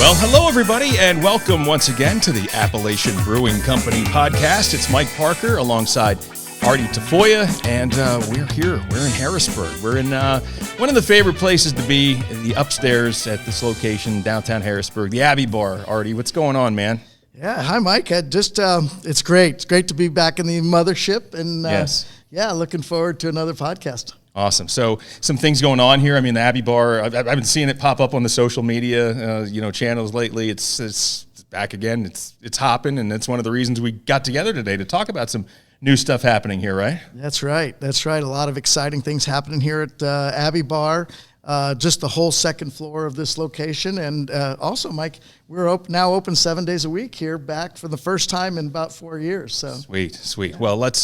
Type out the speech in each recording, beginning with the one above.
Well, hello, everybody, and welcome once again to the Appalachian Brewing Company podcast. It's Mike Parker alongside Artie, Tafoya, and we're here. We're in Harrisburg. We're in one of the favorite places to be, the upstairs at this location, downtown Harrisburg, the Abbey Bar. Artie, what's going on, man? Yeah, hi, Mike. It's great. It's great to be back in the mothership, and yes. Looking forward to another podcast. Awesome. So some things going on here. I mean, the Abbey Bar, I've been seeing it pop up on the social media, channels lately. It's back again. It's hopping, and that's one of the reasons we got together today to talk about some new stuff happening here, right? That's right. A lot of exciting things happening here at Abbey Bar. Just the whole second floor of this location, and also, Mike, we're now open 7 days a week here, back for the first time in about 4 years. So sweet. Well, let's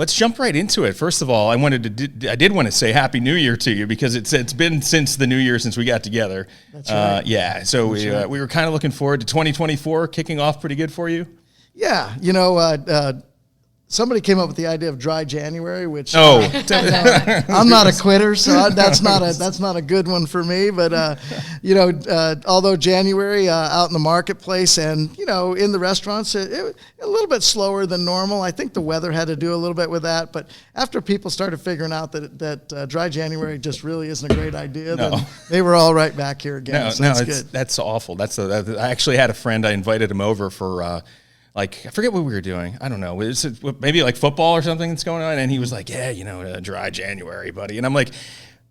jump right into it. First of all, I did want to say Happy New Year to you, because it's been since the New Year since we got together. That's right. Yeah. So we were kind of looking forward to 2024 kicking off pretty good for you. Yeah. Somebody came up with the idea of dry January, which I'm not a quitter, so that's not a good one for me. But although January out in the marketplace and in the restaurants, it a little bit slower than normal. I think the weather had to do a little bit with that. But after people started figuring out that dry January just really isn't a great idea, then they were all right back here again. That's good. That's awful. I actually had a friend. I invited him over for. I forget what we were doing. I don't know. Maybe like football or something that's going on. And he was like, dry January, buddy. And I'm like,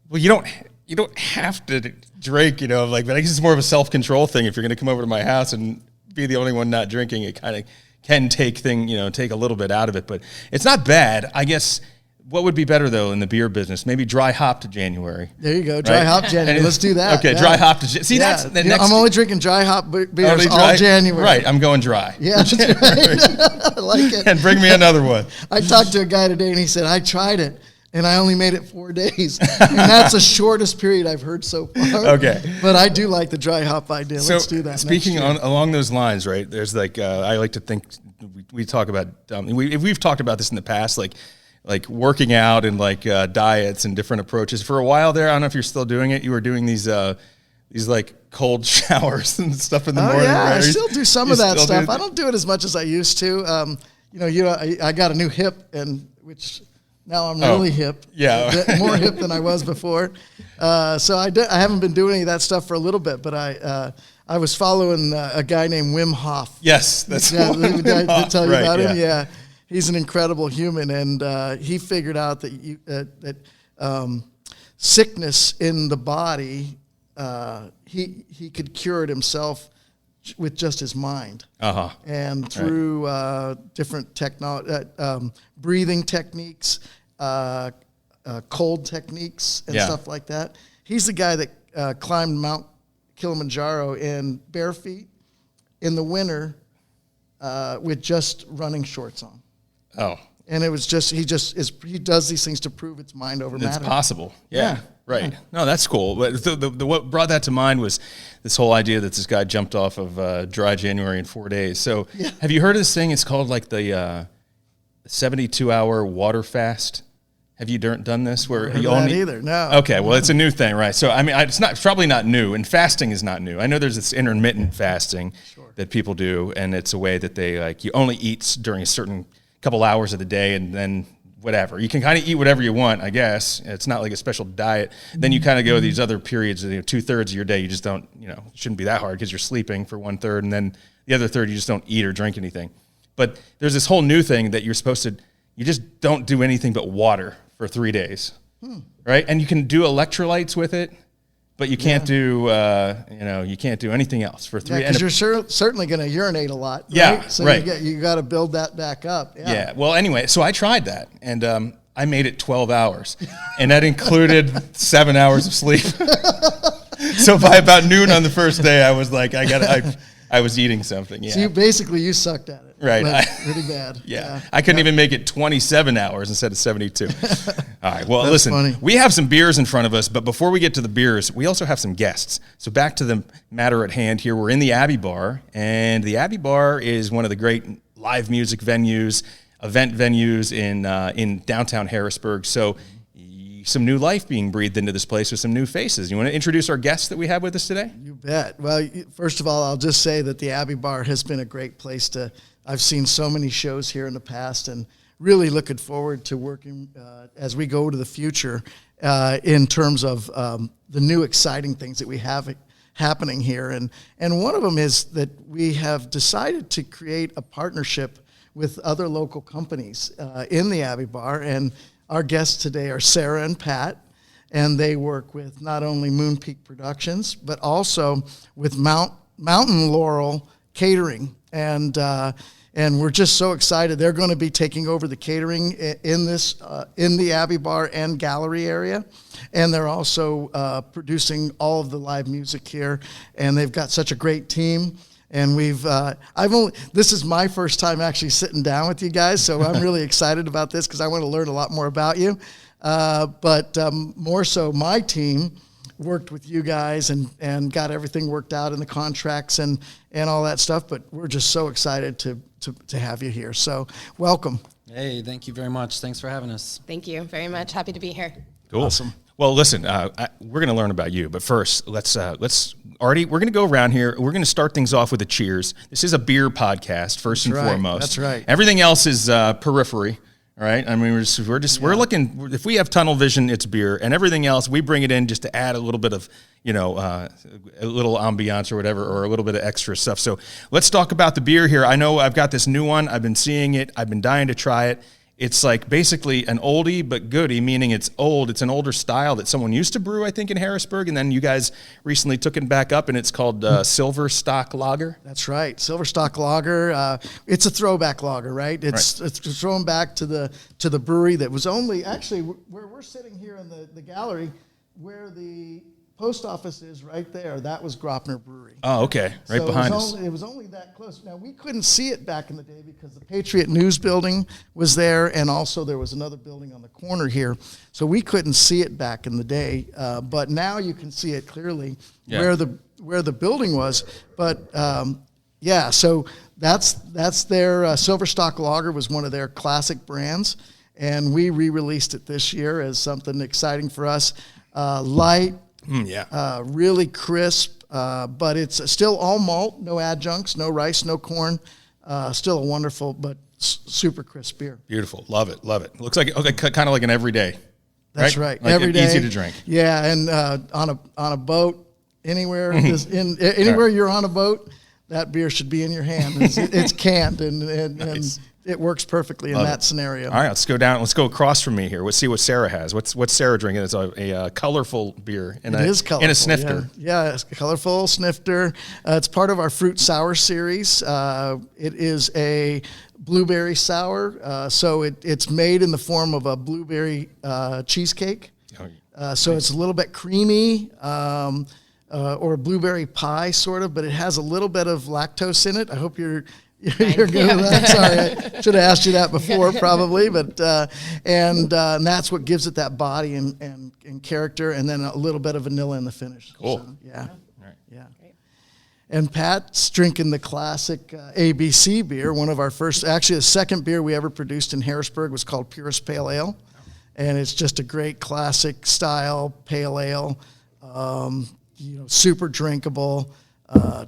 well, you don't have to drink, but I guess it's more of a self-control thing. If you're going to come over to my house and be the only one not drinking, it kind of can take a little bit out of it. But it's not bad. I guess what would be better, though, in the beer business? Maybe dry hop to January. There you go. Dry hop January. Let's do that. Okay, dry hop to January. See, that's the next. I'm only drinking dry hop beers all January. Right, I'm going dry. Yeah, that's right. I like it. And bring me another one. I talked to a guy today, and he said, I tried it, and I only made it 4 days. And that's the shortest period I've heard so far. Okay. But I do like the dry hop idea. Let's do that. Speaking along those lines, right, there's I like to think, we talk about, we've talked about this in the past, like working out and diets and different approaches. For a while there, I don't know if you're still doing it. You were doing these cold showers and stuff in the morning. Yeah, right? I still do some of that stuff. I don't do it as much as I used to. I got a new hip, and which now I'm really hip. Yeah, more hip than I was before. So I haven't been doing any of that stuff for a little bit, but I was following a guy named Wim Hof. Yes, that's Did I tell you about him? Yeah. He's an incredible human, and he figured out that sickness in the body, he could cure it himself with just his mind. And through different breathing techniques, cold techniques, and stuff like that. He's the guy that climbed Mount Kilimanjaro in bare feet in the winter with just running shorts on. Oh. And it was he does these things to prove it's mind over matter. It's possible. Yeah. Right. No, that's cool. But what brought that to mind was this whole idea that this guy jumped off of dry January in 4 days. So have you heard of this thing? It's called the 72-hour water fast. Have you done this? Where you only either? No. Okay, well, it's a new thing, right? So I mean, it's probably not new, and fasting is not new. I know there's this intermittent fasting that people do, and it's a way that they you only eat during a certain couple hours of the day, and then whatever. You can kind of eat whatever you want, I guess. It's not like a special diet. Then you kind of go these other periods, 2/3 of your day, you just don't, it shouldn't be that hard because you're sleeping for 1/3, and then the other third, you just don't eat or drink anything. But there's this whole new thing that you just don't do anything but water for 3 days, right? And you can do electrolytes with it, but you can't do, you can't do anything else for 3. Because you're certainly going to urinate a lot. Right? Yeah, so right. You got to build that back up. Yeah. Well, anyway, so I tried that, and I made it 12 hours, and that included 7 hours of sleep. So by about noon on the first day, I was like, I was eating something. Yeah. So you sucked at it. Right. Pretty bad. Yeah. I couldn't even make it 27 hours instead of 72. All right. Well, listen, funny. We have some beers in front of us, but before we get to the beers, we also have some guests. So back to the matter at hand here. We're in the Abbey Bar, and the Abbey Bar is one of the great live music venues, event venues in downtown Harrisburg. So some new life being breathed into this place with some new faces. You want to introduce our guests that we have with us today? You bet. Well, first of all, I'll just say that the Abbey Bar has been a great place to. I've seen so many shows here in the past, and really looking forward to working as we go to the future in terms of the new exciting things that we have happening here. And one of them is that we have decided to create a partnership with other local companies in the Abbey Bar. And our guests today are Sarah and Pat, and they work with not only Moon Peak Productions, but also with Mountain Laurel Catering. And we're just so excited. They're going to be taking over the catering in the Abbey Bar and gallery area. And they're also producing all of the live music here. And they've got such a great team. And this is my first time actually sitting down with you guys, so I'm really excited about this because I want to learn a lot more about you. But more so, my team worked with you guys and got everything worked out in the contracts and all that stuff. But we're just so excited to have you here. So welcome. Hey, thank you very much. Thanks for having us. Thank you very much. Happy to be here. Cool. Awesome. Well, listen, we're going to learn about you, but first, let's Artie, we're going to go around here. We're going to start things off with a cheers. This is a beer podcast, first and foremost. That's right. Everything else is periphery. All right. I mean, we're looking. If we have tunnel vision, it's beer, and everything else we bring it in just to add a little bit of, a little ambiance or whatever, or a little bit of extra stuff. So let's talk about the beer here. I know I've got this new one. I've been seeing it. I've been dying to try it. It's like basically an oldie but goodie, meaning it's old. It's an older style that someone used to brew, I think, in Harrisburg, and then you guys recently took it back up, and it's called Silver Stock Lager. That's right, Silver Stock Lager. It's a throwback lager, right? It's thrown back to the brewery that was only actually where we're sitting here in the gallery, where the post office is right there. That was Gropner Brewery. Oh, okay, right so behind us. It was only that close. Now, we couldn't see it back in the day because the Patriot News building was there, and also there was another building on the corner here. So we couldn't see it back in the day, but now you can see it clearly where the building was. But so that's their Silver Stock Lager was one of their classic brands, and we re-released it this year as something exciting for us. Light. Really crisp, but it's still all malt, no adjuncts, no rice, no corn. Still a wonderful but super crisp beer. Beautiful, love it. Looks like kind of like an everyday. That's right. Like every day, easy to drink. Yeah, and on a boat, anywhere anywhere you're on a boat, that beer should be in your hand. It's canned and Nice. It works perfectly in that scenario. All right, let's go down. Let's go across from me here. Let's see what Sarah has. What's Sarah drinking? It's a colorful beer. It is colorful. In a snifter. Yeah, it's a colorful snifter. It's part of our fruit sour series. It is a blueberry sour. So it's made in the form of a blueberry cheesecake. So it's a little bit creamy. Or blueberry pie, sort of, but it has a little bit of lactose in it. I hope you're good with that. Sorry, I should have asked you that before, probably, but and that's what gives it that body and character, and then a little bit of vanilla in the finish. Cool. So, yeah. Right. Yeah. And Pat's drinking the classic ABC beer. One of our first, actually, the second beer we ever produced in Harrisburg was called Purest Pale Ale, and it's just a great classic style pale ale. Super drinkable,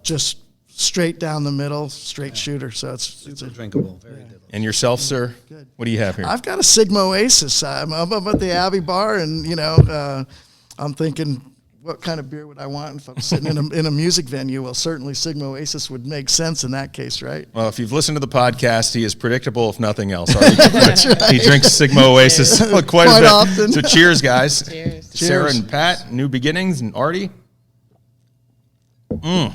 just straight down the middle, straight shooter. So it's Super drinkable, very good. And yourself, sir? Good. What do you have here? I've got a Sigma Oasis. I'm up at the Abbey Bar, and I'm thinking, what kind of beer would I want if I'm sitting in a music venue? Well, certainly Sigma Oasis would make sense in that case, right? Well, if you've listened to the podcast, he is predictable, if nothing else. That's right. He drinks Sigma Oasis quite a bit. Often. So cheers, guys. Cheers. Sarah and Pat, New Beginnings, and Artie. Oh,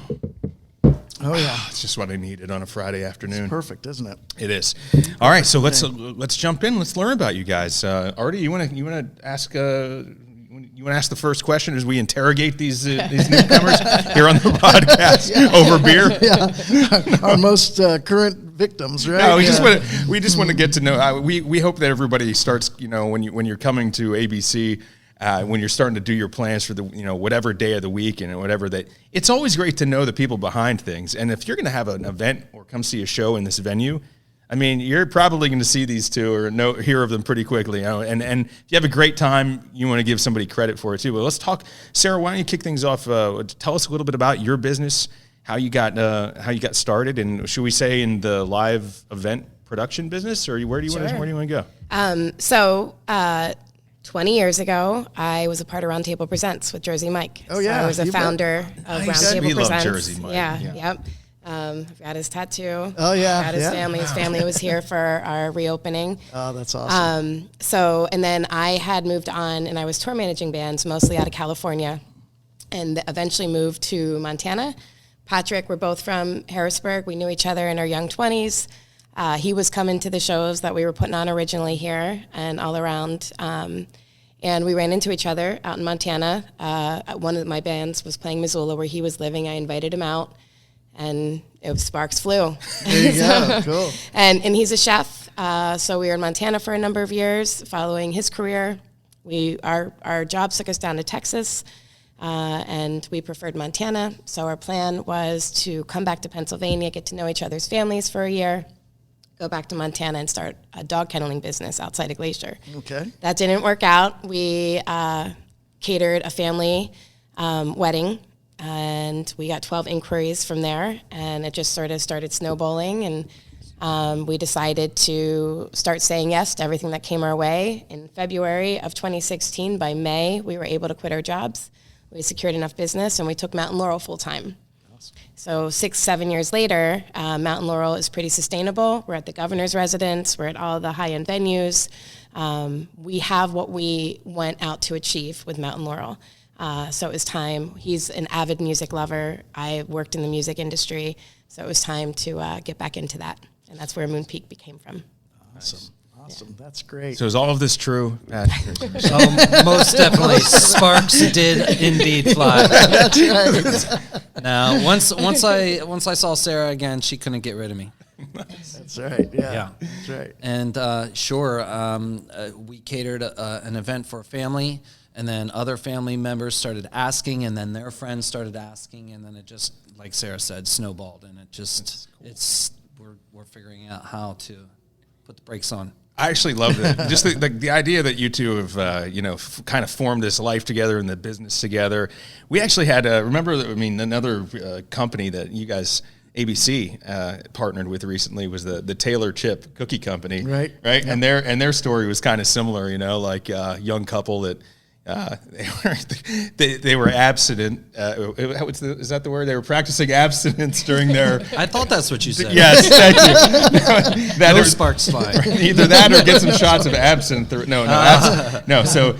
yeah. It's just what I needed on a Friday afternoon. It's perfect, isn't it? It is. All right, so let's jump in. Let's learn about you guys. Artie, you want to ask the first question as we interrogate these newcomers here on the podcast over beer? Yeah, our most current victims, right? No, we just want to get to know. We hope that everybody starts. When you're coming to ABC. When you're starting to do your plans for the whatever day of the week and whatever it's always great to know the people behind things. And if you're going to have an event or come see a show in this venue, I mean, you're probably going to see these two or hear of them pretty quickly. You know? And if you have a great time, you want to give somebody credit for it too. But let's talk, Sarah. Why don't you kick things off? Tell us a little bit about your business, how you got started, and should we say in the live event production business, or where do you want to go? 20 years ago, I was a part of Roundtable Presents with Jersey Mike. Oh, yeah. So I was a founder of Roundtable We love Presents. Jersey Mike. Yep. I've got his tattoo. Oh, yeah. Got his family. His family was here for our reopening. Oh, that's awesome. And then I had moved on, and I was tour managing bands, mostly out of California, and eventually moved to Montana. Patrick, we're both from Harrisburg. We knew each other in our young 20s. He was coming to the shows that we were putting on originally here and all around. And we ran into each other out in Montana. One of my bands was playing Missoula where he was living. I invited him out, and sparks flew. There you go. Cool. And he's a chef. So we were in Montana for a number of years following his career. Our jobs took us down to Texas. And we preferred Montana. So our plan was to come back to Pennsylvania, get to know each other's families for a year, go back to Montana and start a dog kenneling business outside of Glacier. Okay. That didn't work out. We catered a family wedding, and we got 12 inquiries from there, and it just sort of started snowballing, and we decided to start saying yes to everything that came our way. In February of 2016, by May, we were able to quit our jobs. We secured enough business, and we took Mountain Laurel full-time. Awesome. So 6-7 years later, Mountain Laurel is pretty sustainable. We're at the governor's residence. We're at all the high-end venues. We have what we went out to achieve with Mountain Laurel. So it was time. He's an avid music lover. I worked in the music industry, so it was time to get back into that. And that's where Moon Peak became from. Awesome. Awesome. That's great. So is all of this true, Matt? Most definitely. Sparks did indeed fly. That's right. Now, once I saw Sarah again, she couldn't get rid of me. That's right. Yeah. That's right. And we catered an event for a family, and then other family members started asking, and then their friends started asking, and then it just, like Sarah said, snowballed, and it just we're figuring out how to put the brakes on. I actually love it. Just the idea that you two have, kind of formed this life together and the business together. We actually had, another company that you guys, ABC, partnered with recently was the Taylor Chip Cookie Company. Right. Right. Yep. And their story was kind of similar, like a young couple that, they were abstinent. Is that the word? They were practicing abstinence during their. I thought that's what you said. Yes, thank you. No sparks fly. Either that or get some shots of absinthe. No. So,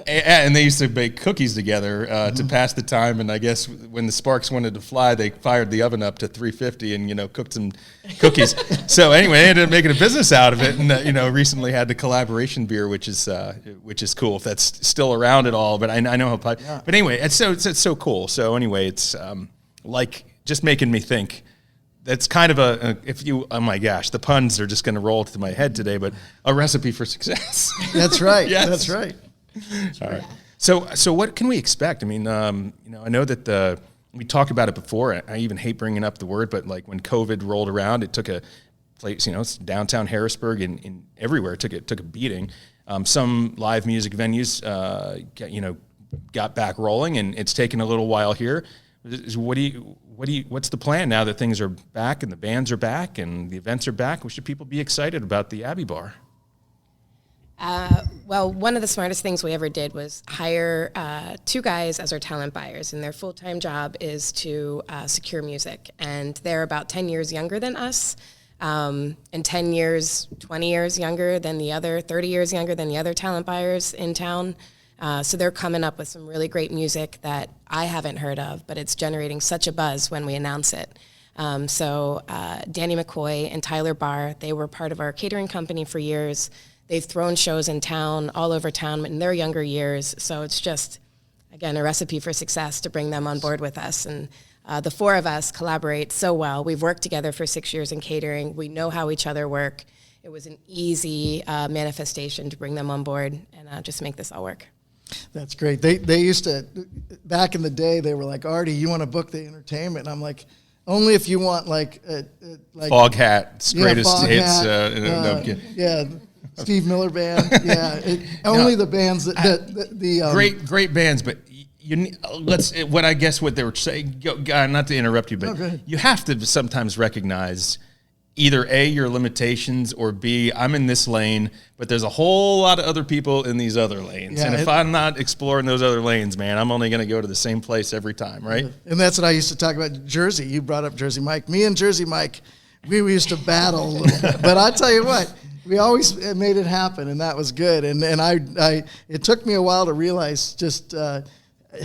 and they used to bake cookies together to pass the time. And I guess when the sparks wanted to fly, they fired the oven up to 350 and cooked some cookies. So anyway, they ended up making a business out of it, and recently had the collaboration beer, which is cool. If that's still around at all, but I know how. But anyway, it's so cool. So anyway, it's like just making me think. That's kind of oh my gosh, the puns are just going to roll to my head today, but a recipe for success. That's right. Yes. That's right. All right. So what can we expect? I mean, I know that we talked about it before. I even hate bringing up the word, but like when COVID rolled around, it took a place, it's downtown Harrisburg and everywhere. It took a beating. Some live music venues, got back rolling, and it's taken a little while here. What's the plan now that things are back and the bands are back and the events are back? Should people be excited about the Abbey Bar? Well, one of the smartest things we ever did was hire 2 guys as our talent buyers, and their full-time job is to secure music. And they're about 10 years younger than us, and 10 years, 20 years younger than the other, 30 years younger than the other talent buyers in town. So they're coming up with some really great music that I haven't heard of, but it's generating such a buzz when we announce it. So Danny McCoy and Tyler Barr, they were part of our catering company for years. They've thrown shows in town, all over town in their younger years. So it's just, again, a recipe for success to bring them on board with us. And the 4 of us collaborate so well. We've worked together for 6 years in catering. We know how each other work. It was an easy manifestation to bring them on board and just make this all work. That's great. They used to, back in the day, they were like, Artie, you want to book the entertainment? And I'm like, Only if you want like Fog Hat, greatest Fog hits. Hat, No, I'm kidding. yeah, Steve Miller Band. Yeah, only the bands that Great bands, but what I guess what they were saying. Not to interrupt you, but go ahead. you have to sometimes recognize either A, your limitations, or B, I'm in this lane, but there's a whole lot of other people in these other lanes. Yeah, and if I'm not exploring those other lanes, man, I'm only going to go to the same place every time, right? And that's what I used to talk about. Jersey, you brought up Jersey Mike. Me and Jersey Mike, we used to battle a little bit. But I tell you what, we always made it happen, and that was good. And I it took me a while to realize just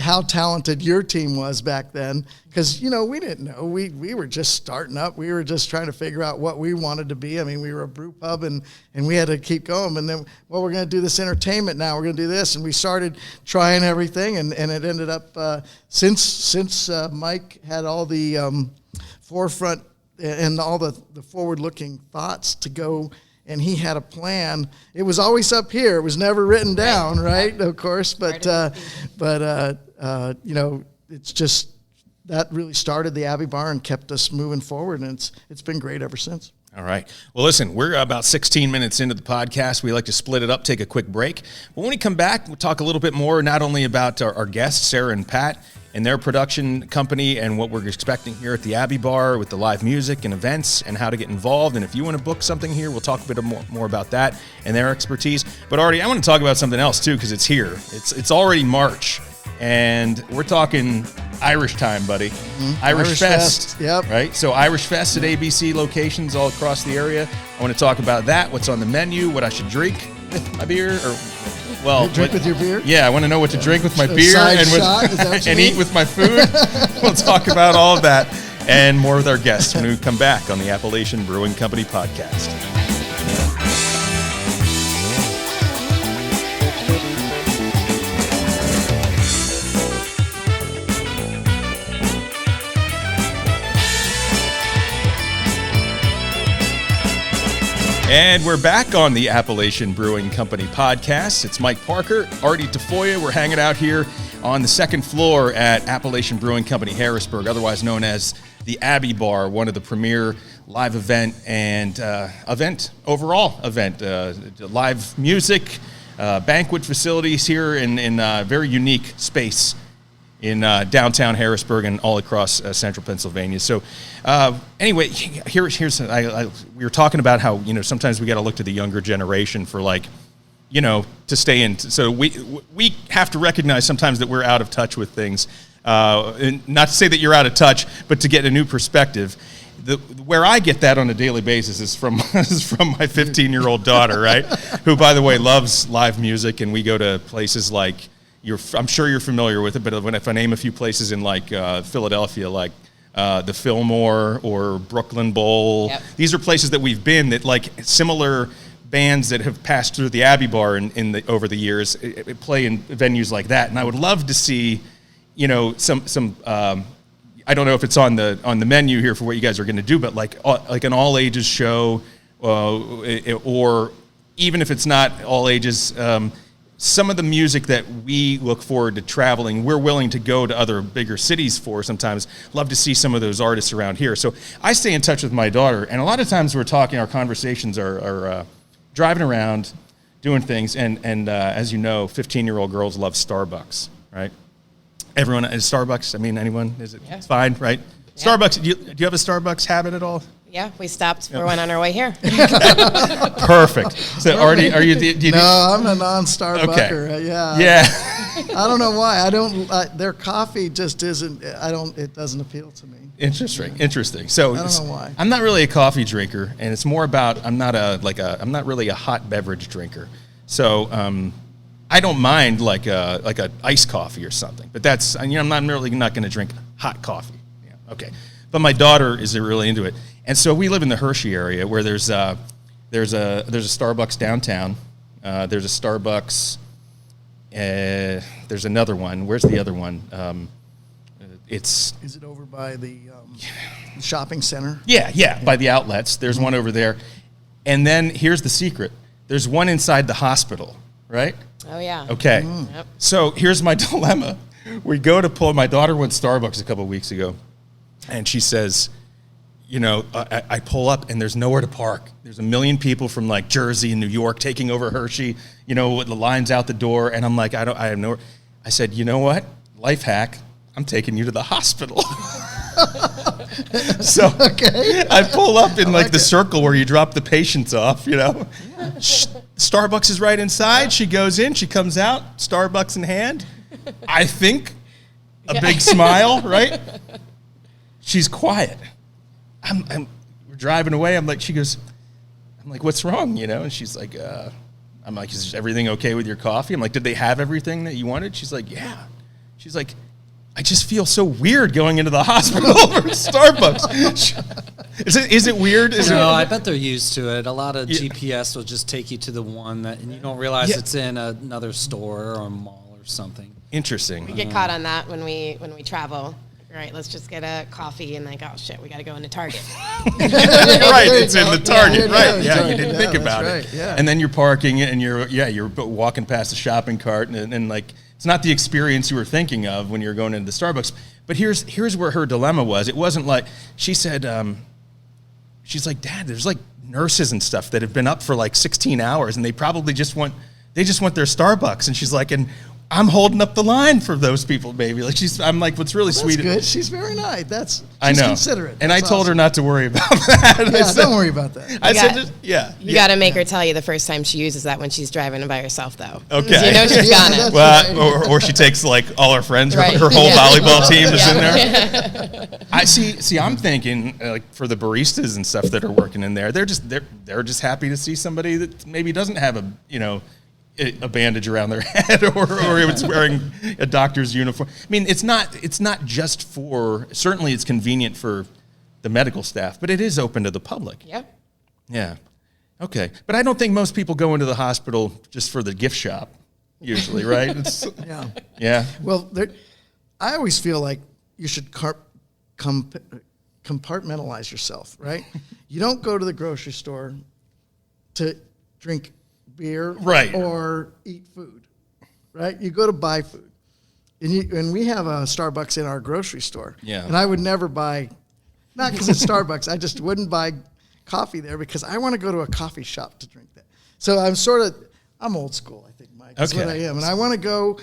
how talented your team was back then, because we didn't know. We were just starting up. We were just trying to figure out what we wanted to be. I mean, we were a brew pub, and we had to keep going. And then, well, we're going to do this entertainment now. We're going to do this, and we started trying everything, and it ended up since Mike had all the forefront and all the forward-looking thoughts to go. And he had a plan. It was always up here. It was never written down, right? Of course, but it's just that really started the Abbey Bar and kept us moving forward, and it's been great ever since. All right. Well, listen, we're about 16 minutes into the podcast. We like to split it up, take a quick break. But when we come back, we'll talk a little bit more, not only about our guests, Sarah and Pat, and their production company and what we're expecting here at the Abbey Bar with the live music and events and how to get involved. And if you want to book something here, we'll talk a bit more about that and their expertise. But Artie, I want to talk about something else too, because it's here. It's already March, and we're talking Irish time, buddy. Mm-hmm. Irish Fest. Yep. Right? So Irish Fest at ABC locations all across the area. I want to talk about that, what's on the menu, what I should drink with my beer, or drink with your beer? Yeah, I want to know what to drink with my beer and eat with my food. We'll talk about all of that and more with our guests when we come back on the Appalachian Brewing Company podcast. And we're back on the Appalachian Brewing Company podcast. It's Mike Parker, Artie Tafoya. We're hanging out here on the second floor at Appalachian Brewing Company, Harrisburg, otherwise known as the Abbey Bar, one of the premier live event and live music, banquet facilities here in a very unique space in downtown Harrisburg and all across central Pennsylvania. So anyway, here's we were talking about how, sometimes we got to look to the younger generation for to stay in. So we have to recognize sometimes that we're out of touch with things. And not to say that you're out of touch, but to get a new perspective. Where I get that on a daily basis is from my 15-year-old daughter, right? Who, by the way, loves live music, and we go to places like, I'm sure you're familiar with it, but if I name a few places in Philadelphia, like the Fillmore or Brooklyn Bowl, yep. These are places that we've been that similar bands that have passed through the Abbey Bar over the years play in venues like that, and I would love to see, some. I don't know if it's on the menu here for what you guys are going to do, but like an all ages show, or even if it's not all ages. Some of the music that we look forward to traveling, we're willing to go to other bigger cities for sometimes. Love to see some of those artists around here. So I stay in touch with my daughter, and a lot of times we're talking, our conversations are driving around, doing things, and as you know, 15-year-old girls love Starbucks, right? Everyone is Starbucks. I mean, anyone? Is it? Yeah. It's fine, right? Yeah. Starbucks. Do you have a Starbucks habit at all? Yeah, we stopped for one on our way here. Perfect. So, Artie, are you? No, I'm a non-Starbucker. Okay. Yeah. I don't know why. I don't. Their coffee just isn't. It doesn't appeal to me. Interesting. So I don't know why. I'm not really a coffee drinker, and it's more about I'm not really a hot beverage drinker. So I don't mind like a iced coffee or something. But that's I'm not really not going to drink hot coffee. Yeah. Okay. But my daughter is really into it. And so we live in the Hershey area where there's a Starbucks downtown. There's a Starbucks. There's another one. Where's the other one? Is it over by the shopping center? Yeah, by the outlets. There's one over there. And then here's the secret. There's one inside the hospital, right? Oh, yeah. Okay. Yep. So here's my dilemma. We go to pull. My daughter went to Starbucks a couple of weeks ago, and she says, I pull up and there's nowhere to park. There's a million people from like Jersey and New York taking over Hershey, with the lines out the door. And I'm like, I have nowhere. I said, you know what? Life hack. I'm taking you to the hospital. So I pull up in like the circle where you drop the patients off, Starbucks is right inside. She goes in, she comes out, Starbucks in hand. I think a big smile, right? She's quiet. We're driving away. I'm like, what's wrong? And she's like, I'm like, is everything okay with your coffee? I'm like, did they have everything that you wanted? She's like, yeah. She's like, I just feel so weird going into the hospital over Starbucks. Is it weird? I bet they're used to it. A lot of GPS will just take you to the one and you don't realize it's in another store or a mall or something. Interesting. We get caught on that when we travel. Right, let's just get a coffee and like, oh shit, we got to go into Target. Right, it's in the Target. Right, you didn't think about it. Right, yeah. And then you're parking and you're walking past the shopping cart and like it's not the experience you were thinking of when you're going into the Starbucks. But here's where her dilemma was. It wasn't like she said, she's like, Dad, there's like nurses and stuff that have been up for like 16 hours and they probably just want their Starbucks. And she's like, and I'm holding up the line for those people, baby. Like I'm like, what's really sweet. That's good. She's very nice. I know. Considerate. And I told her not to worry about that. Yeah, don't worry about that. You got to make her tell you the first time she uses that when she's driving by herself, though. Okay. You know she's got it. Well, right. or she takes like all her friends, her whole volleyball team is in there. I see. I'm thinking like for the baristas and stuff that are working in there, they're just happy to see somebody that maybe doesn't have a bandage around their head or it's wearing a doctor's uniform. I mean, it's not just certainly it's convenient for the medical staff, but it is open to the public. Yep. Yeah. Okay. But I don't think most people go into the hospital just for the gift shop usually, right? Yeah. Yeah. Well, I always feel like you should compartmentalize yourself, right? You don't go to the grocery store to drink beer or eat food, right? You go to buy food. And we have a Starbucks in our grocery store. Yeah. And I would never buy, not because it's Starbucks, I just wouldn't buy coffee there because I want to go to a coffee shop to drink that. So I'm old school, I think, Mike. That's what I am. And I want to go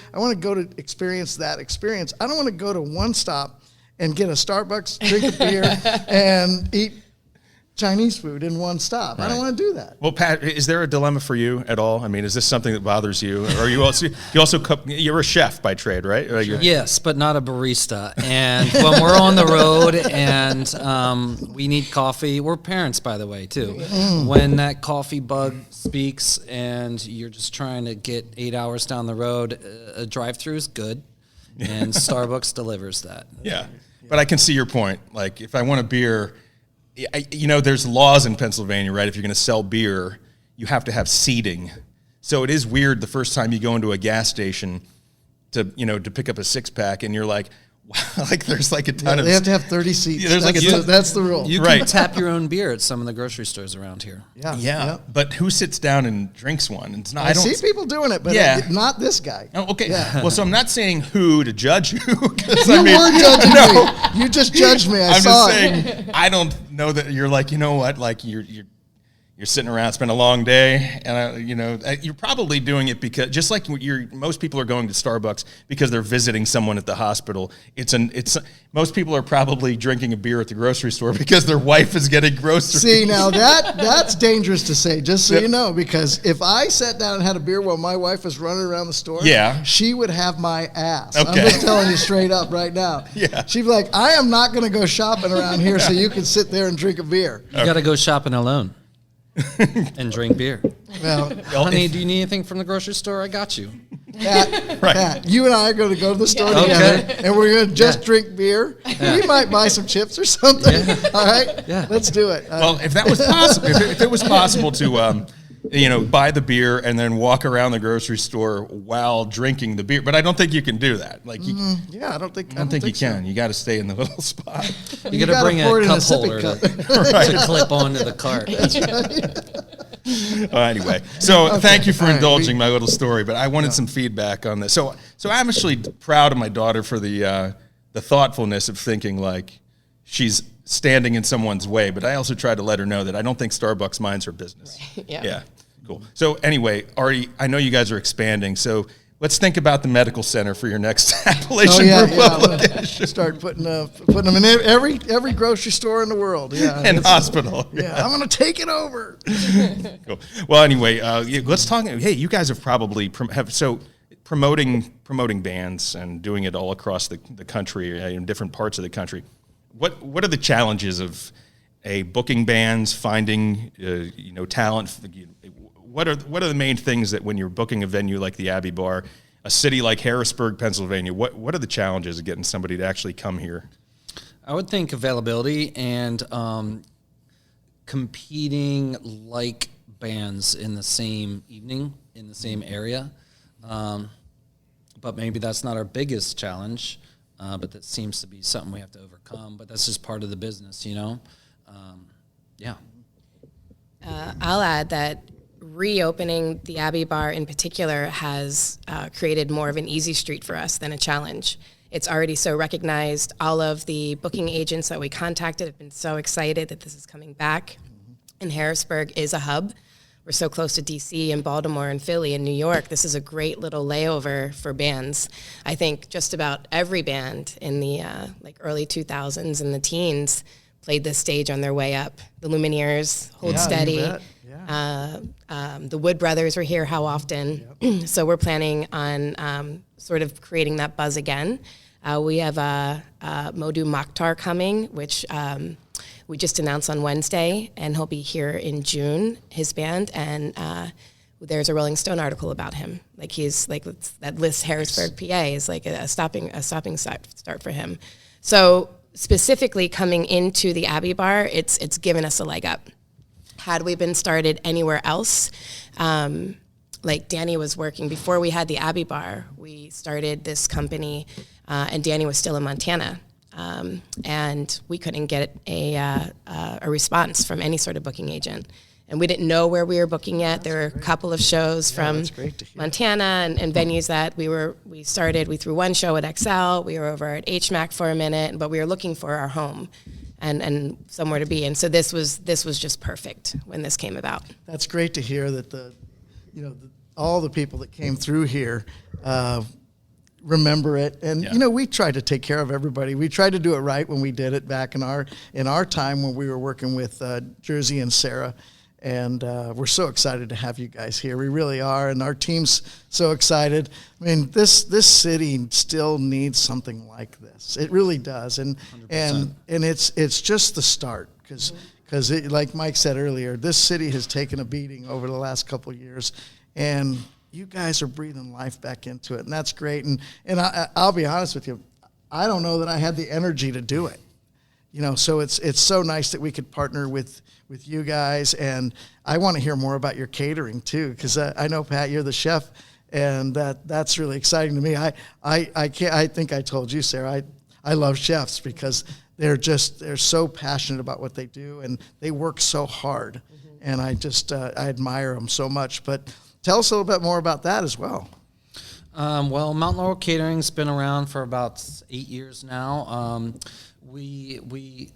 to experience that experience. I don't want to go to one stop and get a Starbucks, drink a beer, and eat Chinese food in one stop. Right. I don't want to do that. Well, Pat, is there a dilemma for you at all? I mean, is this something that bothers you? Or you're a chef by trade, right? Yes, but not a barista. And when we're on the road and we need coffee, we're parents, by the way, too. When that coffee bug speaks and you're just trying to get 8 hours down the road, a drive-through is good, and Starbucks delivers that. Yeah, but I can see your point. Like, if I want a beer, there's laws in Pennsylvania, right? If you're going to sell beer, you have to have seating. So it is weird the first time you go into a gas station to pick up a 6-pack and you're like, wow, like there's like a ton of... They have to have 30 seats. That's the rule. You can tap your own beer at some of the grocery stores around here. Yeah. But who sits down and drinks one? It's not. I see people doing it, but not this guy. Oh, okay. Yeah. Well, so I'm not saying who to judge you. You were judging me. You just judged me. I'm just saying, I don't know that you're like, you know what, like you're sitting around, it's been a long day, and you're probably doing it because just like most people are going to Starbucks because they're visiting someone at the hospital. Most people are probably drinking a beer at the grocery store because their wife is getting groceries. See, now that's dangerous to say, just so you know, because if I sat down and had a beer while my wife was running around the store, she would have my ass. Okay. I'm just telling you straight up right now. Yeah. She'd be like, I am not going to go shopping around here so you can sit there and drink a beer. You got to go shopping alone. And drink beer. Well, honey, do you need anything from the grocery store? I got you. Pat, you and I are going to go to the store together, and we're going to just drink beer. Yeah. We might buy some chips or something. Yeah. All right? Yeah. Let's do it. Well, if that was possible, if it was possible to, buy the beer and then walk around the grocery store while drinking the beer, but I don't think you can do that. Like, I don't think you can. So. You got to stay in the little spot. You got to bring a cup holder to clip onto the cart. That's right. Anyway, so thank you for indulging my little story, but I wanted some feedback on this. So I'm actually proud of my daughter for the thoughtfulness of thinking like she's standing in someone's way, but I also try to let her know that I don't think Starbucks minds her business. Right. Yeah. Yeah. Cool. So anyway, Artie, I know you guys are expanding, so let's think about the medical center for your next Appalachian Brew Club location. Start putting them in every grocery store in the world. Yeah, and hospital. Yeah, I'm going to take it over. Cool. Well, anyway, let's talk. Hey, you guys have probably promoting bands and doing it all across the country, in different parts of the country. What are the challenges of booking bands, finding talent? What are the main things that when you're booking a venue like the Abbey Bar, a city like Harrisburg, Pennsylvania, what are the challenges of getting somebody to actually come here? I would think availability and competing like bands in the same evening, in the same area. But maybe that's not our biggest challenge, but that seems to be something we have to overcome. But that's just part of the business, Yeah. I'll add that reopening the Abbey Bar in particular has created more of an easy street for us than a challenge. It's already so recognized. All of the booking agents that we contacted have been so excited that this is coming back. And Harrisburg is a hub. We're so close to DC and Baltimore and Philly and New York. This is a great little layover for bands. I think just about every band in the early 2000s and the teens played this stage on their way up. The Lumineers, Hold Steady. Yeah. The Wood Brothers were here how often? Yep. So we're planning on sort of creating that buzz again. We have Modu Mokhtar coming, which we just announced on Wednesday, and he'll be here in June, his band, and there's a Rolling Stone article about him. He's that lists Harrisburg, PA is like a stopping start for him. So specifically coming into the Abbey Bar, it's given us a leg up. Had we been started anywhere else, like Danny was working before we had the Abbey Bar, we started this company, and Danny was still in Montana, and we couldn't get a response from any sort of booking agent. And we didn't know where we were booking yet. There were a couple of shows from Montana and venues that we started. We threw one show at XL. We were over at HMAC for a minute, but we were looking for our home and somewhere to be. And so this was just perfect when this came about. That's great to hear that all the people that came through here remember it. And we tried to take care of everybody. We tried to do it right when we did it back in our time when we were working with Jersey and Sarah. And we're so excited to have you guys here. We really are, and our team's so excited. I mean, this city still needs something like this. It really does, and 100%. and it's just the start because like Mike said earlier, this city has taken a beating over the last couple of years, and you guys are breathing life back into it, and that's great. And I'll be honest with you, I don't know that I had the energy to do it. So it's so nice that we could partner with you guys, and I want to hear more about your catering too, because I know, Pat, you're the chef, and that's really exciting to me. I think I told you, Sarah, I love chefs because they're so passionate about what they do, and they work so hard, and I admire them so much. But tell us a little bit more about that as well. Well, Mount Laurel Catering's been around for about 8 years now. We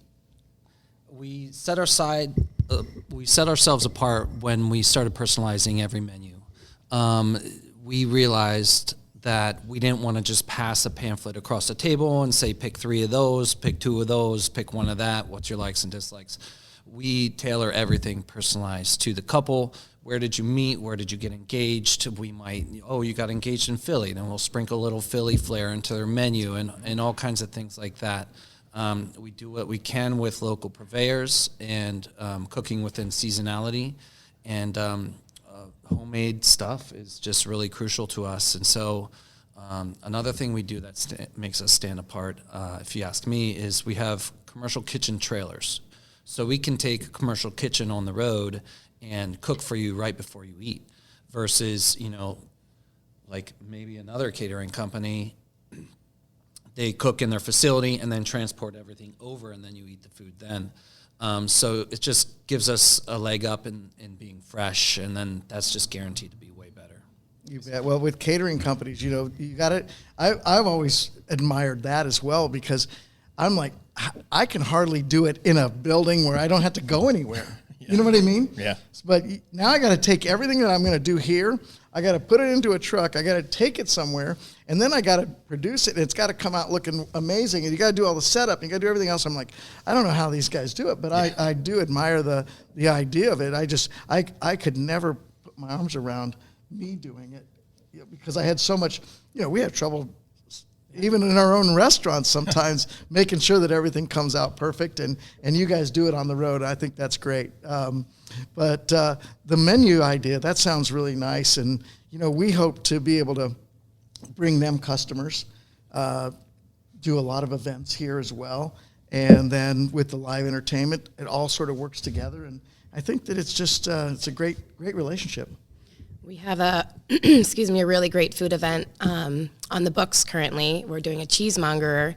set ourselves apart when we started personalizing every menu. We realized that we didn't want to just pass a pamphlet across the table and say, pick 3 of those, pick 2 of those, pick 1 of that, what's your likes and dislikes. We tailor everything personalized to the couple. Where did you meet? Where did you get engaged? We might, you got engaged in Philly. Then we'll sprinkle a little Philly flair into their menu and all kinds of things like that. We do what we can with local purveyors and cooking within seasonality. And homemade stuff is just really crucial to us. And so another thing we do that makes us stand apart, if you ask me, is we have commercial kitchen trailers. So we can take a commercial kitchen on the road and cook for you right before you eat versus, like maybe another catering company, they cook in their facility and then transport everything over and then you eat the food then. So it just gives us a leg up in being fresh, and then that's just guaranteed to be way better. You bet. Well, with catering companies, you got it. I've always admired that as well because I'm like, I can hardly do it in a building where I don't have to go anywhere. You know what I mean? Yeah. But now I got to take everything that I'm going to do here. I got to put it into a truck. I got to take it somewhere, and then I got to produce it. And it's got to come out looking amazing. And you got to do all the setup. And you got to do everything else. I'm like, I don't know how these guys do it, but I do admire the idea of it. I could never put my arms around me doing it, because I had so much. We have trouble even in our own restaurants sometimes making sure that everything comes out perfect, and you guys do it on the road. I think that's great. But the menu idea, that sounds really nice, and we hope to be able to bring them customers, do a lot of events here as well, and then with the live entertainment, it all sort of works together, and I think that it's just it's a great relationship. We have a a really great food event on the books currently. We're doing a cheesemonger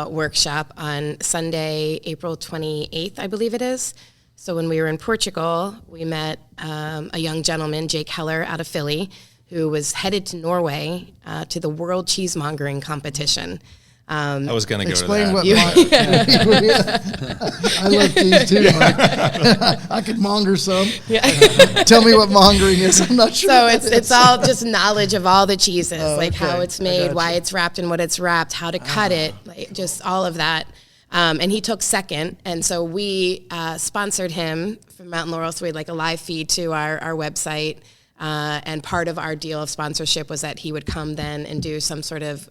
workshop on Sunday, April 28th, I believe it is. So when we were in Portugal, we met a young gentleman, Jake Heller, out of Philly, who was headed to Norway to the World Cheesemongering Competition. I was going to go to Explain that. what I love cheese too, Mike. I could monger some. Yeah. Tell me what mongering is. I'm not sure. So it's all just knowledge of all the cheeses, like okay. how it's made, why it's wrapped and what it's wrapped, how to cut it, like just all of that. And he took second, and so we sponsored him from Mountain Laurel. So we had like a live feed to our website, and part of our deal of sponsorship was that he would come then and do some sort of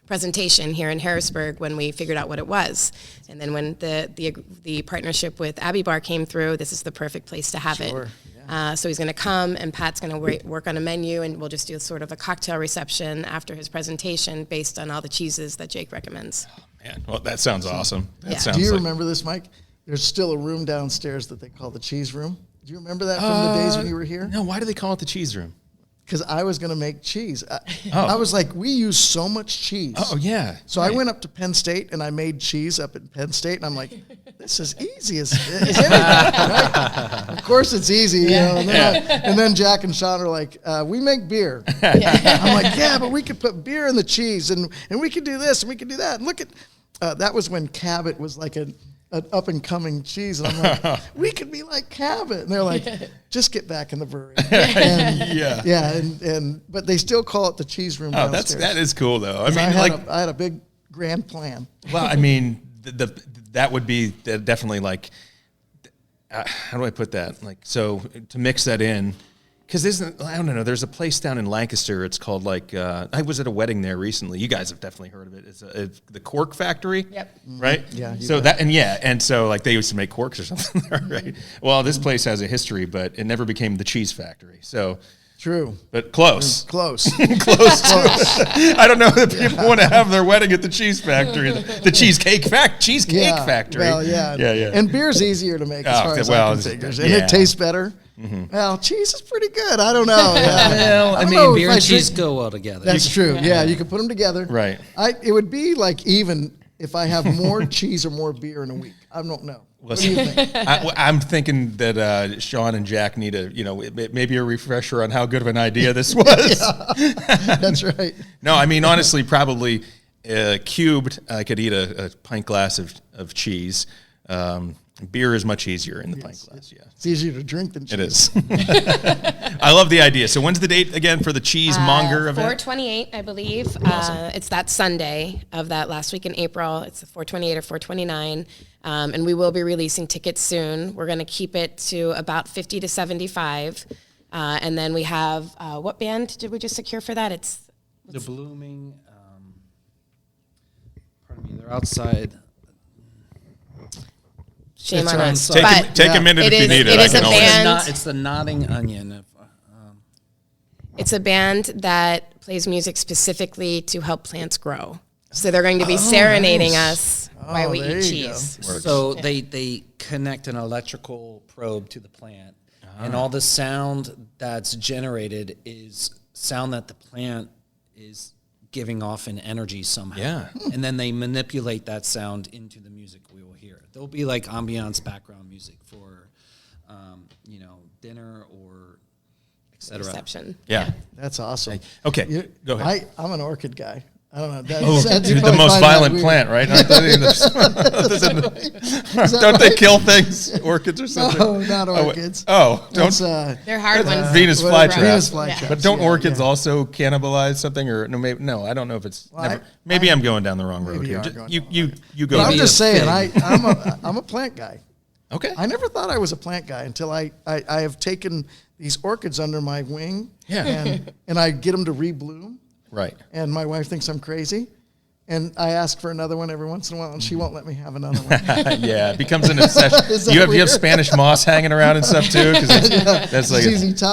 presentation here in Harrisburg when we figured out what it was. And then when the partnership with Abbey Bar came through, this is the perfect place to have it. Yeah. So he's going to come, and Pat's going to work on a menu, and we'll just do sort of a cocktail reception after his presentation based on all the cheeses that Jake recommends. Oh, man, well, that sounds awesome. That sounds Do you remember this, Mike? There's still a room downstairs that they call the cheese room. Do you remember that from the days when you were here? No, why do they call it the cheese room? Because I was going to make cheese. I was like, we use so much cheese. Oh, yeah. So I went up to Penn State, and I made cheese up at Penn State, and I'm like, this is easy as anything, right? Of course it's easy, And then Jack and Sean are like, we make beer. I'm like, yeah, but we could put beer in the cheese, and we could do this, and we could do that. And look at, that was when Cabot was like an up-and-coming cheese, and I'm like, we could be like Cabot. And they're like, just get back in the brewery. But they still call it the cheese room downstairs. That is cool, though. I mean, I had a big grand plan. Well, I mean, that would be definitely like, how do I put that? Like, so to mix that in, because I don't know, there's a place down in Lancaster. It's called like, I was at a wedding there recently. You guys have definitely heard of it. It's the Cork Factory. Yep. Right? Yeah. So and so like they used to make corks or something there, right? Well, this place has a history, but it never became the cheese factory. So. True. But close. Close. Close. I don't know if people want to have their wedding at the cheese factory, the cheesecake factory. Well, yeah. And beer's easier to make as far as I can figure. And it tastes better. Mm-hmm. Well, cheese is pretty good. I don't know. Well, I mean, beer and cheese go well together. That's true. Yeah, you can put them together. Right. It would be like even if I have more cheese or more beer in a week. I don't know. What do you think? I'm thinking that Sean and Jack need maybe a refresher on how good of an idea this was. That's right. No, I mean, honestly, probably cubed, I could eat a pint glass of cheese. Beer is much easier in the pint glass, yeah. It's easier to drink than cheese. It is. I love the idea. So when's the date again for the cheesemonger event? 4/28, I believe. Awesome. It's that Sunday of that last week in April. It's the 4/28 or 4/29. And we will be releasing tickets soon. We're going to keep it to about 50 to 75. And then we have, what band did we just secure for that? It's The Blooming, pardon me, they're outside. Shame on us. Take a minute if you need it. It is a band. It's the Nodding Onion. It's a band that plays music specifically to help plants grow. So they're going to be serenading us while we eat cheese. So they connect an electrical probe to the plant, and all the sound that's generated is sound that the plant is giving off in energy somehow. Yeah. And then they manipulate that sound into the music we will hear. There'll be like ambiance background music for, dinner or et cetera. Reception. Yeah. That's awesome. Okay, go ahead. I'm an orchid guy. I don't know. The most violent plant, right? Don't they kill things? Orchids or something? No, not orchids. They're hard ones. Venus flytrap. Venus flytraps. But don't orchids also cannibalize something? Or no, I don't know if it's. Maybe I'm going down the wrong road here. You go. But I'm just saying, I'm a plant guy. Okay. I never thought I was a plant guy until I have taken these orchids under my wing. Yeah. And I get them to rebloom. Right. And my wife thinks I'm crazy. And I ask for another one every once in a while, and she won't let me have another one. Yeah, it becomes an obsession. You have Spanish moss hanging around and stuff too, because that's like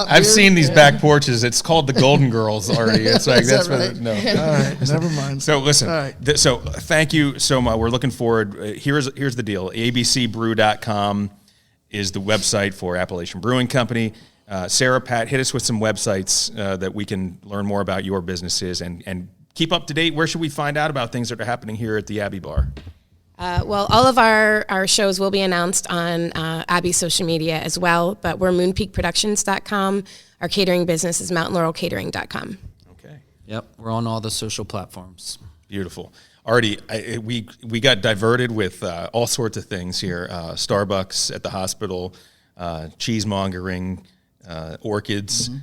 I've seen these back porches. It's called the Golden Girls, Artie. It's like that's right? No. All right, never mind. So listen. So thank you so much. We're looking forward. Here's the deal. abcbrew.com is the website for Appalachian Brewing Company. Sarah, Pat, hit us with some websites that we can learn more about your businesses and keep up to date. Where should we find out about things that are happening here at the Abbey Bar? Well, all of our shows will be announced on Abbey's social media as well, but we're moonpeakproductions.com. Our catering business is mountainlaurelcatering.com. Okay. Yep, we're on all the social platforms. Beautiful. Artie, we got diverted with all sorts of things here. Starbucks at the hospital, cheesemongering, orchids. Mm-hmm.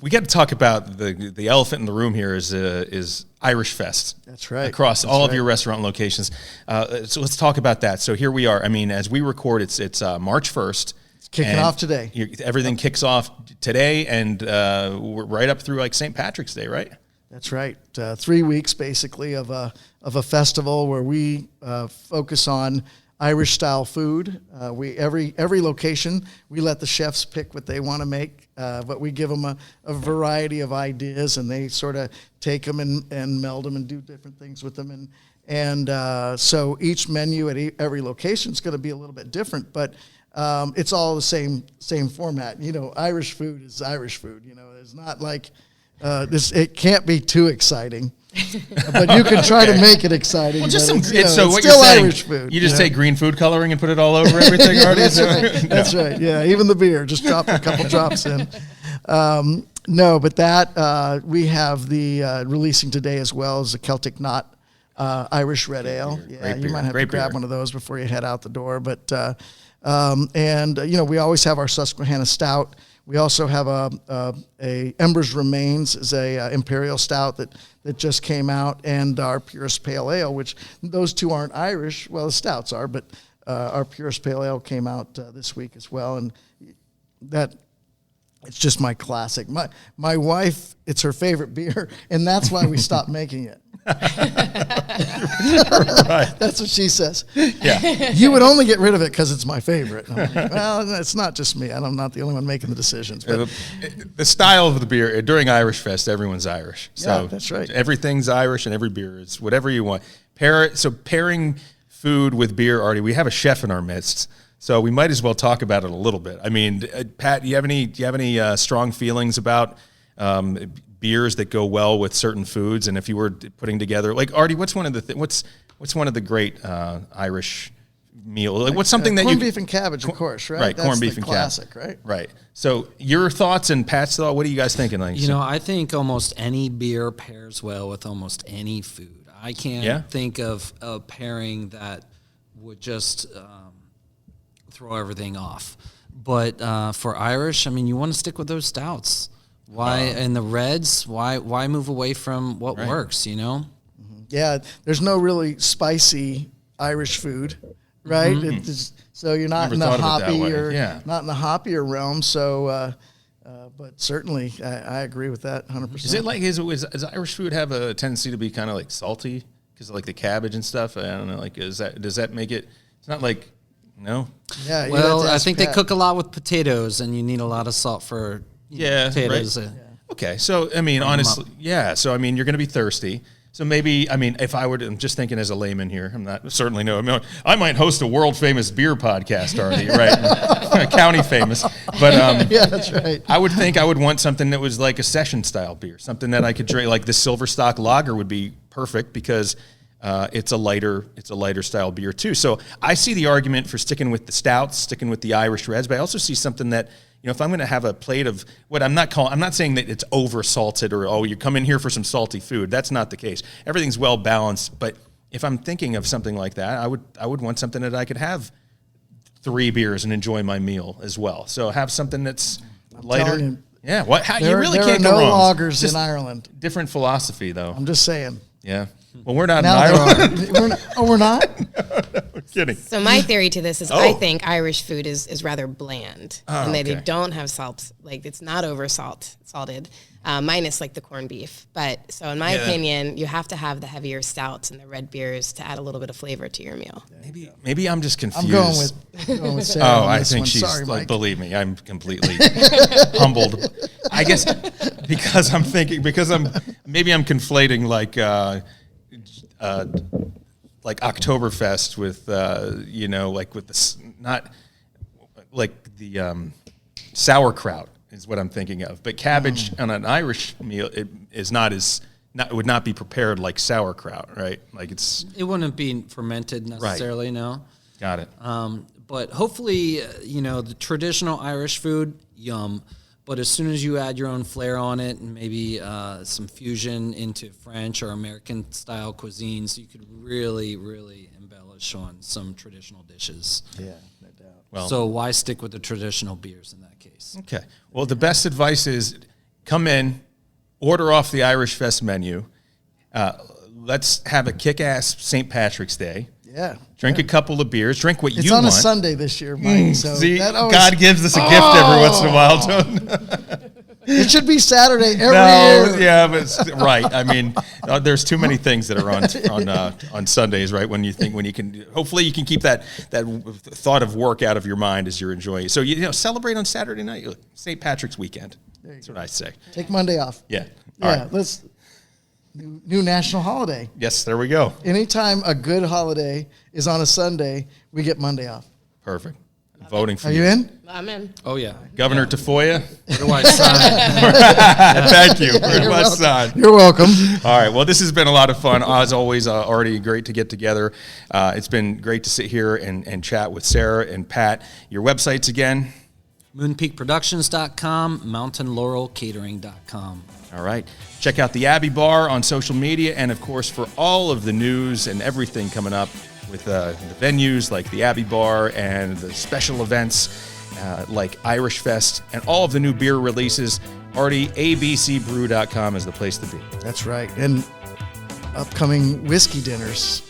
We got to talk about the elephant in the room here is Irish Fest. That's right. Across all of your restaurant locations. So let's talk about that. So here we are. I mean, as we record, it's March 1st. It's kicking off today. Everything kicks off today, and we're right up through like St. Patrick's Day, right? That's right. 3 weeks basically of a festival where we focus on Irish style food. Every location, we let the chefs pick what they want to make, but we give them a variety of ideas, and they sort of take them and meld them and do different things with them. And so each menu at every location is going to be a little bit different, but it's all the same format. You know, Irish food is Irish food. You know, it's not like it can't be too exciting. But you can try to make it exciting. Well, just so what still you're saying, Irish food. You just take green food coloring and put it all over everything. Yeah, that's right. Yeah, even the beer, just drop a couple drops in. No, but that we have the releasing today as well as the Celtic Knot Irish Red Ale. Yeah, you might have to grab one of those before you head out the door. But we always have our Susquehanna Stout. We also have a Embers Remains is a imperial stout that just came out, and our Purest Pale Ale, which those two aren't Irish. Well, the stouts are, but our Purest Pale Ale came out this week as well, and that it's just my classic. My wife, it's her favorite beer, and that's why we stopped making it. Right. That's what she says. Yeah. You would only get rid of it because it's my favorite. I'm like, well, it's not just me. I'm not the only one making the decisions. But the style of the beer during Irish Fest, everyone's Irish. So yeah, that's right. Everything's Irish, and every beer is whatever you want. Pairing food with beer, Artie. We have a chef in our midst, so we might as well talk about it a little bit. I mean, Pat, do you have any strong feelings about beers that go well with certain foods? And if you were putting together, like Artie, what's one of the great Irish meal? Like what's something that corned beef and cabbage, of course, right? Right, that's corned beef and classic, cabbage, right? So your thoughts and Pat's thought. What are you guys thinking? Like, I think almost any beer pairs well with almost any food. I can't think of a pairing that would just throw everything off. But for Irish, I mean, you want to stick with those stouts. Why and the reds? Why move away from what works? You know. Mm-hmm. Yeah, there's no really spicy Irish food, right? Mm-hmm. So you're not in the hoppy not in the hoppier realm. So, but certainly I agree with that 100%. Is it like does Irish food have a tendency to be kind of like salty because of like the cabbage and stuff? I don't know. Like, does that make it? It's not like no. Yeah. Well, I think they cook a lot with potatoes, and you need a lot of salt for. Potatoes. Right. Okay, so I mean, honestly, So I mean, you're going to be thirsty. So maybe, I mean, if I were to, I'm just thinking as a layman here. I'm not certainly no. I might host a world famous beer podcast, Artie, right? County famous, but yeah, that's right. I would think I would want something that was like a session style beer, something that I could drink. Like the Silverstock Lager would be perfect because it's a lighter style beer too. So I see the argument for sticking with the stouts, sticking with the Irish Reds, but I also see something that if I'm going to have a plate of what I'm not saying that it's over salted or, you come in here for some salty food. That's not the case. Everything's well balanced. But if I'm thinking of something like that, I would want something that I could have 3 beers and enjoy my meal as well. So have something that's lighter. You, yeah. You really there can't are go no wrong. lagers in Ireland. Different philosophy, though. I'm just saying. Yeah. Well, we're not Now in there Ireland. are. We're not? I'm kidding. So my theory to this is I think Irish food is rather bland, and they don't have salt. Like, it's not salted, minus like the corned beef. But so in my opinion, you have to have the heavier stouts and the red beers to add a little bit of flavor to your meal. Maybe I'm just confused. I'm going with Sarah. Oh, on I this think one. she's, Sorry, Mike. believe me, I'm completely humbled. I guess because I'm conflating like Oktoberfest with, with this, not like the sauerkraut is what I'm thinking of. But cabbage on an Irish meal would not be prepared like sauerkraut, right? Like it wouldn't be fermented necessarily, no. Got it. But hopefully, the traditional Irish food, yum. But as soon as you add your own flair on it and maybe some fusion into French or American style cuisines, you could really, really embellish on some traditional dishes. Yeah, no doubt. Well, so why stick with the traditional beers in that case? Okay. Well, the best advice is come in, order off the Irish Fest menu. Let's have a kick-ass St. Patrick's Day. Yeah. Drink a couple of beers. Drink what it's you want. It's on a Sunday this year, Mike. So See, that always, God gives us a gift every once in a while. It should be Saturday every year. Yeah, but right. I mean, there's too many things that are on Sundays, right? When you can, hopefully you can keep that thought of work out of your mind as you're enjoying it. So celebrate on Saturday night, St. Patrick's weekend. That's what I say. Take Monday off. Yeah. All right. Let's. New national holiday. Yes, there we go. Anytime a good holiday is on a Sunday, we get Monday off. Perfect. I'm voting for you. you. Are you in? I'm in. Oh, yeah. Governor Tafoya. Where do I sign? Thank you. Where do I sign? You're welcome. All right. Well, this has been a lot of fun. As always, Artie, great to get together. It's been great to sit here and chat with Sarah and Pat. Your websites again? MoonpeakProductions.com, MountainLaurelCatering.com. All right. Check out the Abbey Bar on social media. And, of course, for all of the news and everything coming up with the venues like the Abbey Bar and the special events like Irish Fest and all of the new beer releases, Artie, abcbrew.com is the place to be. That's right. And upcoming whiskey dinners.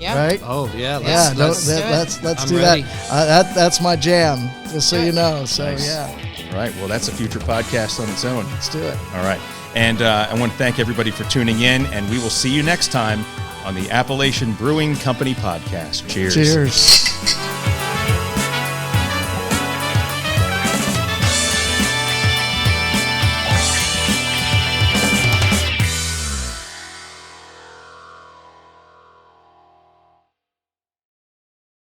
Yeah. Right? Oh, yeah. Let's do ready. that. That's my jam, just so you know. So, Nice. yeah. All right. Well, that's a future podcast on its own. Let's do it. All right. And I want to thank everybody for tuning in, and we will see you next time on the Appalachian Brewing Company podcast. Cheers. Cheers.